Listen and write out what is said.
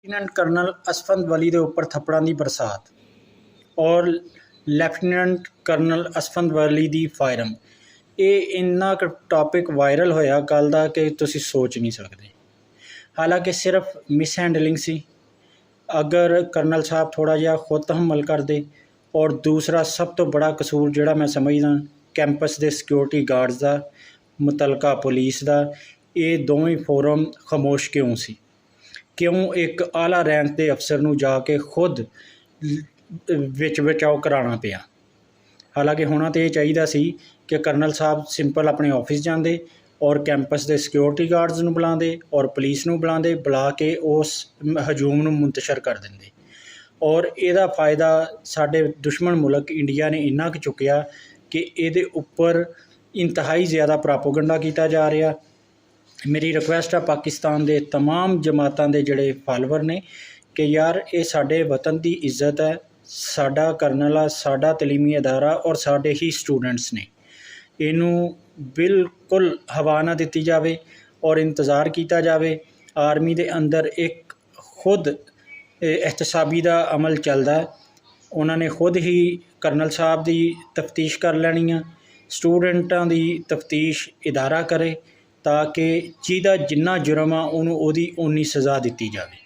Lieutenant colonel ਅਸਫੰਦ ਵਲੀ ਦੇ ਉੱਪਰ ਥੱਪੜਾਂ ਦੀ ਬਰਸਾਤ ਔਰ ਲੈਫਟੀਨੈਂਟ ਕਰਨਲ ਅਸਫੰਦ ਵਲੀ ਦੀ ਫਾਇਰਿੰਗ। ਇਹ ਇੰਨਾ ਕੁ ਟੌਪਿਕ ਵਾਇਰਲ ਹੋਇਆ ਕੱਲ੍ਹ ਦਾ ਕਿ ਤੁਸੀਂ ਸੋਚ ਨਹੀਂ ਸਕਦੇ। ਹਾਲਾਂਕਿ ਸਿਰਫ ਮਿਸ ਹੈਂਡਲਿੰਗ ਸੀ। ਅਗਰ ਕਰਨਲ ਸਾਹਿਬ ਥੋੜ੍ਹਾ ਜਿਹਾ ਖੁਦ ਤਹੱਮਲ ਕਰਦੇ। ਔਰ ਦੂਸਰਾ ਸਭ ਤੋਂ ਬੜਾ ਕਸੂਰ ਜਿਹੜਾ ਮੈਂ ਸਮਝਦਾ ਕੈਂਪਸ ਦੇ ਸਿਕਿਉਰਿਟੀ ਗਾਰਡਸ ਦਾ, ਮੁਤਲਕਾ ਪੁਲਿਸ ਦਾ, ਇਹ ਦੋਵੇਂ ਫੋਰਮ ਖਾਮੋਸ਼ ਕਿਉਂ ਸੀ? ਕਿਉਂ ਇੱਕ ਆਲਾ ਰੈਂਕ ਦੇ ਅਫਸਰ ਨੂੰ ਜਾ ਕੇ ਖੁਦ ਵਿੱਚ ਬਚਾਓ ਕਰਾਉਣਾ ਪਿਆ? ਹਾਲਾਂਕਿ ਹੋਣਾ ਤਾਂ ਇਹ ਚਾਹੀਦਾ ਸੀ ਕਿ ਕਰਨਲ ਸਾਹਿਬ ਸਿੰਪਲ ਆਪਣੇ ਆਫਿਸ ਜਾਂਦੇ ਔਰ ਕੈਂਪਸ ਦੇ ਸਿਕਿਉਰਿਟੀ ਗਾਰਡਸ ਨੂੰ ਬੁਲਾਉਂਦੇ ਔਰ ਪੁਲਿਸ ਨੂੰ ਬੁਲਾ ਕੇ ਉਸ ਹਜੂਮ ਨੂੰ ਮੁੰਤਸ਼ਰ ਕਰ ਦਿੰਦੇ। ਔਰ ਇਹਦਾ ਫ਼ਾਇਦਾ ਸਾਡੇ ਦੁਸ਼ਮਣ ਮੁਲਕ ਇੰਡੀਆ ਨੇ ਇੰਨਾ ਕੁ ਚੁੱਕਿਆ ਕਿ ਇਹਦੇ ਉੱਪਰ ਇੰਤਹਾਈ ਜ਼ਿਆਦਾ ਪ੍ਰਾਪੋਗੰਡਾ ਕੀਤਾ ਜਾ ਰਿਹਾ। ਮੇਰੀ ਰਿਕੁਐਸਟ ਆ ਪਾਕਿਸਤਾਨ ਦੇ तमाम ਜਮਾਤਾਂ ਦੇ ਜਿਹੜੇ ਫਾਲੋਵਰ ਨੇ ਕਿ ਯਾਰ ਇਹ ਸਾਡੇ ਵਤਨ ਦੀ ਇੱਜ਼ਤ ਹੈ, ਸਾਡਾ ਕਰਨਲ ਆ, ਸਾਡਾ ਤਲੀਮੀ ਅਦਾਰਾ ਔਰ ਸਾਡੇ ਹੀ ਸਟੂਡੈਂਟਸ ਨੇ। ਇਹਨੂੰ ਬਿਲਕੁਲ ਹਵਾ ਨਾ ਦਿੱਤੀ ਜਾਵੇ ਔਰ ਇੰਤਜ਼ਾਰ ਕੀਤਾ ਜਾਵੇ। ਆਰਮੀ ਦੇ ਅੰਦਰ ਇੱਕ ਖੁਦ ਇਹਤਸਾਬੀ ਦਾ ਅਮਲ ਚੱਲਦਾ। ਉਹਨਾਂ ਨੇ ਖੁਦ ਹੀ ਕਰਨਲ ਸਾਹਿਬ ਦੀ ਤਫਤੀਸ਼ ਕਰ ਲੈਣੀ ਆ। ਸਟੂਡੈਂਟਾਂ ਦੀ ਤਫਤੀਸ਼ ਇਦਾਰਾ ਕਰੇ ਤਾਂ ਕਿ ਜਿਹਦਾ ਜਿੰਨਾ ਜੁਰਮ ਆ ਉਹਨੂੰ ਉਹਦੀ ਓਨੀ ਸਜ਼ਾ ਦਿੱਤੀ ਜਾਵੇ।